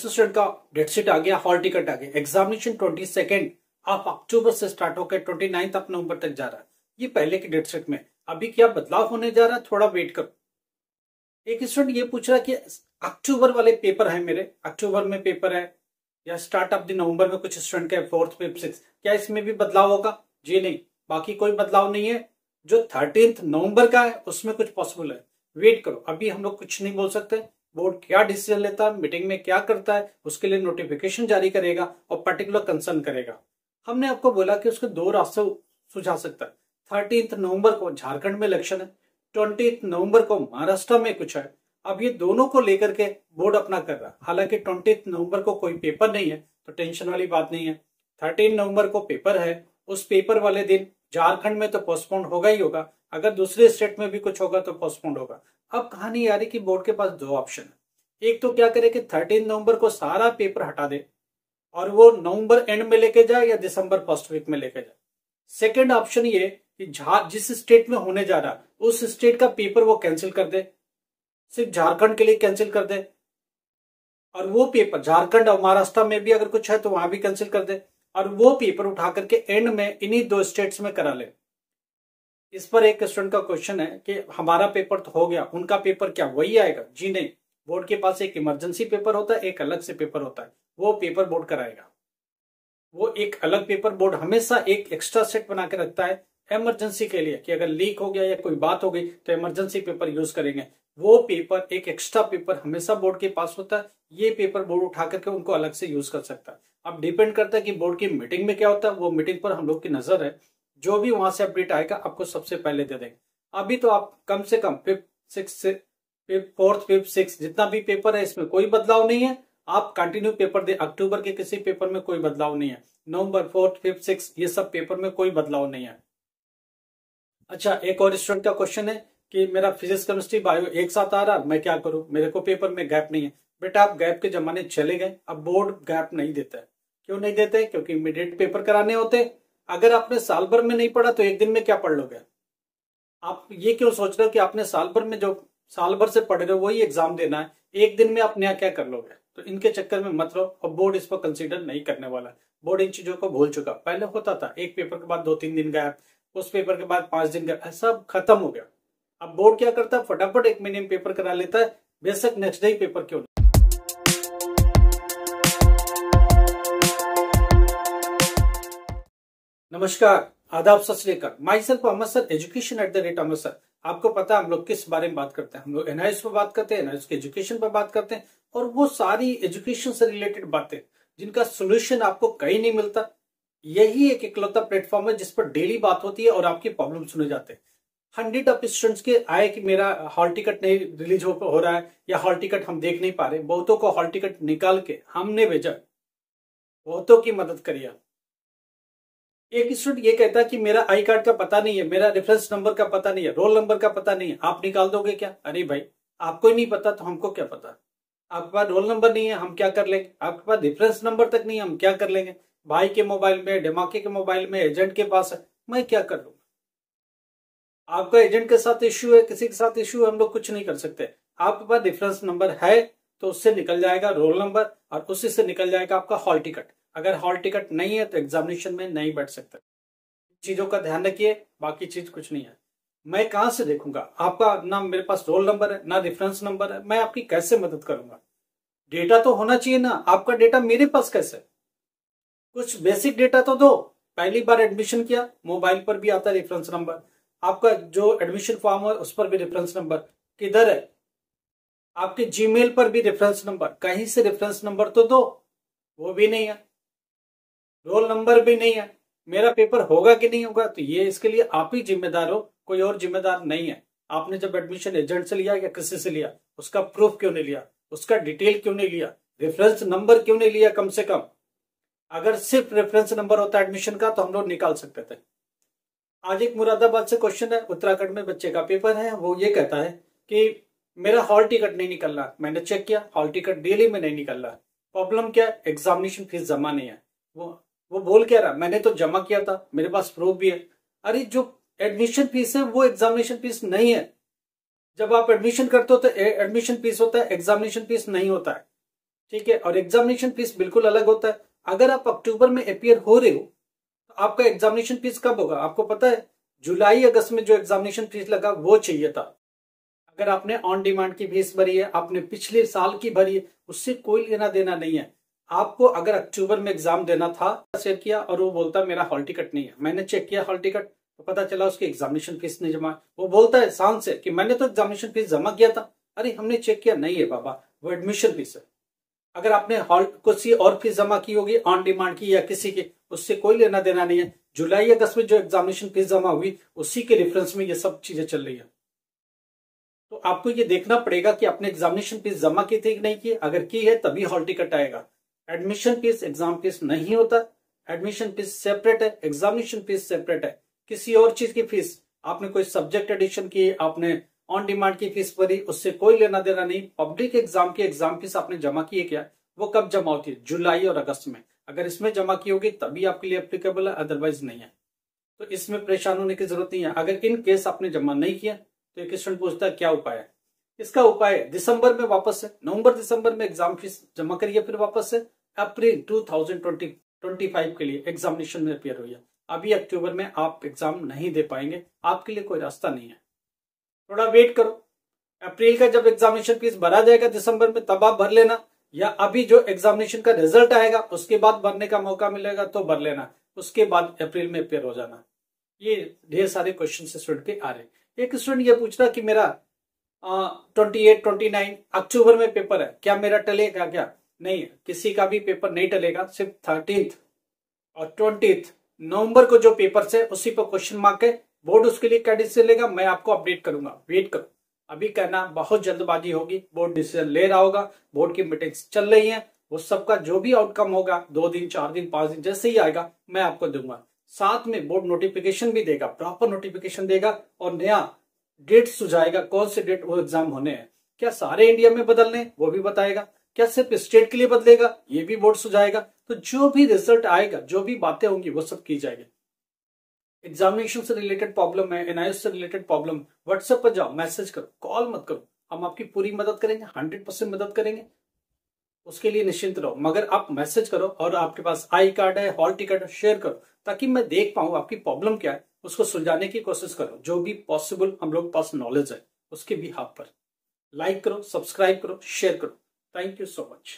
Student का date sheet आ गया, hall ticket आ गया। एग्जामिनेशन 22 ऑफ अक्टूबर से स्टार्ट होकर 29 ऑफ नवंबर तक जा रहा है। ये पहले की डेट शीट में अभी क्या बदलाव होने जा रहा है, थोड़ा वेट करो। एक स्टूडेंट ये पूछ रहा है कि अक्टूबर वाले पेपर है मेरे, अक्टूबर में पेपर है या स्टार्ट ऑफ द नवंबर में कुछ स्टूडेंट का 4th 5th 6th, क्या इसमें भी बदलाव होगा? जी नहीं, बाकी कोई बदलाव नहीं है। जो 13 नवंबर का है उसमें कुछ पॉसिबल है, वेट करो। अभी हम लोग कुछ नहीं बोल सकते। बोर्ड क्या डिसीजन लेता है, मीटिंग में क्या करता है, उसके लिए नोटिफिकेशन जारी करेगा और पर्टिकुलर कंसर्न करेगा। हमने आपको बोला कि उसके दो रास्ते सुझा सकता है। 13 नवंबर को झारखंड में इलेक्शन है, 20 नवंबर को महाराष्ट्र में कुछ है। अब ये दोनों को लेकर के बोर्ड अपना कर रहा है। हालांकि 20 नवंबर को कोई पेपर नहीं है तो टेंशन वाली बात नहीं है। 13 नवंबर को पेपर है, उस पेपर वाले दिन झारखंड में तो पोस्टपोन होगा ही होगा, अगर दूसरे स्टेट में भी कुछ होगा तो पोस्टपोन होगा। अब कहानी आ रही कि बोर्ड के पास दो ऑप्शन है। एक तो क्या करे कि 13 नवंबर को सारा पेपर हटा दे और वो नवंबर एंड में लेके जाए या दिसंबर फर्स्ट वीक में लेके जाए। सेकेंड ऑप्शन ये कि जिस स्टेट में होने जा रहा उस स्टेट का पेपर वो कैंसिल कर दे, सिर्फ झारखंड के लिए कैंसिल कर दे, और वो पेपर झारखंड और महाराष्ट्र में भी अगर कुछ है तो वहां भी कैंसिल कर दे, और वो पेपर उठा करके एंड में इन्हीं दो स्टेट्स में करा ले। इस पर एक स्टूडेंट का क्वेश्चन है कि हमारा पेपर तो हो गया, उनका पेपर क्या वही आएगा? जी नहीं, बोर्ड के पास एक इमरजेंसी पेपर होता है, एक अलग से पेपर होता है, वो पेपर बोर्ड कराएगा। वो एक अलग पेपर बोर्ड हमेशा एक एक्स्ट्रा सेट बना के रखता है इमरजेंसी के लिए, कि अगर लीक हो गया या कोई बात हो गई तो इमरजेंसी पेपर यूज करेंगे। वो पेपर एक एक्स्ट्रा पेपर हमेशा बोर्ड के पास होता है। ये पेपर बोर्ड उठा करके उनको अलग से यूज कर सकता है। अब डिपेंड करता है कि बोर्ड की मीटिंग में क्या होता है, वो मीटिंग पर हम लोग की नजर है। जो भी वहां से अपडेट आएगा आपको सबसे पहले दे देंगे। अभी तो आप कम से कम 4th 5th 6th जितना भी पेपर है इसमें कोई बदलाव नहीं है। आप कंटिन्यू पेपर दे। अक्टूबर के किसी पेपर में कोई बदलाव नहीं है, नवंबर 4th 5th 6th ये सब पेपर में कोई बदलाव नहीं है। अच्छा, एक और स्टूडेंट का क्वेश्चन है कि मेरा फिजिक्स केमिस्ट्री बायो एक साथ आ रहा, मैं क्या करूं, मेरे को पेपर में गैप नहीं है। बेटा आप गैप के जमाने चले गए, अब बोर्ड गैप नहीं देता है। क्यों नहीं देते? क्योंकि इमीडिएट पेपर कराने होते। अगर आपने साल भर में नहीं पढ़ा तो एक दिन में क्या पढ़ लोगे? आप ये क्यों सोच रहे हो कि आपने साल भर में जो साल भर से पढ़ रहे हो वही एग्जाम देना है, एक दिन में आप नया क्या कर लोगे? तो इनके चक्कर में मत रहो, और बोर्ड इस पर कंसीडर नहीं करने वाला। बोर्ड इन चीजों को भूल चुका। पहले होता था एक पेपर के बाद 2-3 दिन गैप, उस पेपर के बाद 5 दिन गैप, सब खत्म हो गया। अब बोर्ड क्या करता है, फटाफट एक महीने में पेपर करा लेता है, बेशक नेक्स्ट डे पेपर क्यों नहीं। नमस्कार, आदाब, सत श्री अकाल। माई सेल्फ अहमद सर, education@अहमद सर। आपको पता है हम लोग किस बारे में बात करते हैं? हम लोग एनआईएस पर बात करते हैं, एनआईएस के एजुकेशन पर बात करते हैं, और वो सारी एजुकेशन से रिलेटेड बातें जिनका सोल्यूशन आपको कहीं नहीं मिलता। यही एक इकलौता प्लेटफॉर्म है जिस पर डेली बात होती है और आपके प्रॉब्लम सुने जाते हैं। 100 ऑफ स्टूडेंट्स के आए कि मेरा हॉल टिकट नहीं रिलीज हो रहा है या हॉल टिकट हम देख नहीं पा रहे। बहुतों को हॉल टिकट निकाल के हमने भेजा, बहुतों की मदद करिए। एक स्टूडेंट ये कहता है कि मेरा आई कार्ड का पता नहीं है, मेरा रेफरेंस नंबर का पता नहीं है, रोल नंबर का पता नहीं है, आप निकाल दोगे क्या? अरे भाई, आपको ही नहीं पता तो हमको क्या पता? आपके पास रोल नंबर नहीं है, हम क्या कर लेंगे? आपके पास रेफरेंस नंबर तक नहीं है, हम क्या कर लेंगे? भाई के मोबाइल में, डिमाके के मोबाइल में, एजेंट के पास है, मैं क्या कर लूंगा? आपका एजेंट के साथ इश्यू है, किसी के साथ इश्यू है, हम लोग कुछ नहीं कर सकते। आपके पास रेफरेंस नंबर है तो उससे निकल जाएगा रोल नंबर, और उसी से निकल जाएगा आपका हॉल टिकट। अगर हॉल टिकट नहीं है तो एग्जामिनेशन में नहीं बैठ सकते। चीजों का ध्यान रखिए, बाकी चीज कुछ नहीं है। मैं कहां से देखूंगा? आपका ना मेरे पास रोल नंबर है ना रेफरेंस नंबर है, मैं आपकी कैसे मदद करूंगा? डेटा तो होना चाहिए ना, आपका डेटा मेरे पास कैसे? कुछ बेसिक डेटा तो दो। पहली बार एडमिशन किया, मोबाइल पर भी आता है रेफरेंस नंबर, आपका जो एडमिशन फॉर्म है उस पर भी रेफरेंस नंबर किधर है? आपके जीमेल पर भी रेफरेंस नंबर, कहीं से रेफरेंस नंबर तो दो, वो भी नहीं है। रोल नंबर भी नहीं है। मेरा पेपर होगा कि नहीं होगा तो ये इसके लिए आप ही जिम्मेदार हो, कोई और जिम्मेदार नहीं है। आपने जब एडमिशन एजेंट से लिया या किसी से लिया, उसका प्रूफ क्यों नहीं लिया, उसका डिटेल क्यों नहीं लिया, रेफरेंस नंबर क्यों नहीं लिया? कम से कम अगर सिर्फ रेफरेंस नंबर होता एडमिशन का तो हम लोग निकाल सकते थे। आज एक मुरादाबाद से क्वेश्चन है, उत्तराखंड में बच्चे का पेपर है, वो ये कहता है कि मेरा हॉल टिकट नहीं निकल रहा। मैंने चेक किया, हॉल टिकट दिल्ली में नहीं निकल रहा। प्रॉब्लम क्या है? एग्जामिनेशन फीस जमा नहीं है। वो बोल क्या रहा, मैंने तो जमा किया था, मेरे पास प्रूफ भी है। अरे जो एडमिशन फीस है वो एग्जामिनेशन फीस नहीं है। जब आप एडमिशन करते हो तो एडमिशन फीस होता है, एग्जामिनेशन फीस नहीं होता है, ठीक है। और एग्जामिनेशन फीस बिल्कुल अलग होता है। अगर आप अक्टूबर में अपियर हो रहे हो तो आपका एग्जामिनेशन फीस कब होगा आपको पता है? जुलाई अगस्त में जो एग्जामिनेशन फीस लगा वो चाहिए था। अगर आपने ऑन डिमांड की फीस भरी है, आपने पिछले साल की भरी है, उससे कोई लेना देना नहीं है। आपको अगर अक्टूबर में एग्जाम देना था, चेक किया और वो बोलता मेरा हॉल टिकट नहीं है, मैंने चेक किया हॉल टिकट तो पता चला उसकी एग्जामिनेशन फीस नहीं जमा। वो बोलता है शान से कि मैंने तो एग्जामिनेशन फीस जमा किया था। अरे हमने चेक किया, नहीं है बाबा, वो एडमिशन फीस है। अगर आपने हॉल किसी और फीस जमा की होगी ऑन डिमांड की या किसी की, उससे कोई लेना देना नहीं है। जुलाई अगस्त में जो एग्जामिनेशन फीस जमा हुई उसी के रेफरेंस में ये सब चीजें चल रही है। तो आपको ये देखना पड़ेगा कि आपने एग्जामिनेशन फीस जमा की थी कि नहीं की। अगर की है तभी हॉल टिकट आएगा। एडमिशन फीस एग्जाम फीस नहीं होता। एडमिशन फीस सेपरेट है, एग्जामिनेशन फीस सेपरेट है। किसी और चीज की फीस, आपने कोई सब्जेक्ट एडिशन की, आपने ऑन डिमांड की फीस भरी, उससे कोई लेना देना नहीं। पब्लिक एग्जाम की एग्जाम फीस आपने जमा की है क्या, वो कब जमा होती है? जुलाई और अगस्त में। अगर इसमें जमा की होगी तभी आपके लिए एप्लीकेबल है, अदरवाइज नहीं है। तो इसमें परेशान होने की जरूरत नहीं है। अगर इन केस आपने जमा नहीं किया तो एक स्टूडेंट पूछता है क्या उपाय है। इसका उपाय दिसंबर में वापस से, नवंबर दिसंबर में एग्जाम फीस जमा करिए, फिर वापस से अप्रैल 2025 के लिए एग्जामिनेशन में अपियर हुई। अभी अक्टूबर में आप एग्जाम नहीं दे पाएंगे, आपके लिए कोई रास्ता नहीं है। थोड़ा वेट करो, अप्रैल का जब एग्जामिनेशन फीस भरा जाएगा दिसंबर में तब आप भर लेना, या अभी जो एग्जामिनेशन का रिजल्ट आएगा उसके बाद भरने का मौका मिलेगा तो भर लेना, उसके बाद अप्रैल में अपियर हो जाना। ये ढेर सारे क्वेश्चन स्टूडेंट के आ रहे हैं। एक स्टूडेंट ये पूछ रहा कि मेरा 28, 29 अक्टूबर में पेपर है, क्या मेरा टलेगा क्या? नहीं है, किसी का भी पेपर नहीं टलेगा। सिर्फ 13 और 20 नवंबर को जो पेपर है उसी पर क्वेश्चन मार्क है। बोर्ड उसके लिए क्या डिसीजन लेगा मैं आपको अपडेट करूंगा, वेट करो। अभी कहना बहुत जल्दबाजी होगी, बोर्ड डिसीजन ले रहा होगा, बोर्ड की मीटिंग्स चल रही हैं, वो सबका जो भी आउटकम होगा 2 दिन 4 दिन 5 दिन जैसे ही आएगा मैं आपको दूंगा। साथ में बोर्ड नोटिफिकेशन भी देगा, प्रॉपर नोटिफिकेशन देगा और नया डेट सुझाएगा कौन से डेट वो एग्जाम होने हैं। क्या सारे इंडिया में बदलने वो भी बताएगा, क्या सिर्फ स्टेट के लिए बदलेगा ये भी बोर्ड सुझाएगा। तो जो भी रिजल्ट आएगा, जो भी बातें होंगी वो सब की जाएगी। एग्जामिनेशन से रिलेटेड प्रॉब्लम है, एनआईएस से रिलेटेड प्रॉब्लम, व्हाट्सएप पर जाओ, मैसेज करो, कॉल मत करो, हम आपकी पूरी मदद करेंगे, 100% मदद करेंगे, उसके लिए निश्चिंत रहो। मगर आप मैसेज करो और आपके पास आई कार्ड है, हॉल टिकट है, शेयर करो ताकि मैं देख पाऊं आपकी प्रॉब्लम क्या है, उसको सुलझाने की कोशिश करो। जो भी पॉसिबल हम लोग पास नॉलेज है उसके भी हाथ पर। लाइक करो, सब्सक्राइब करो, शेयर करो। Thank you so much.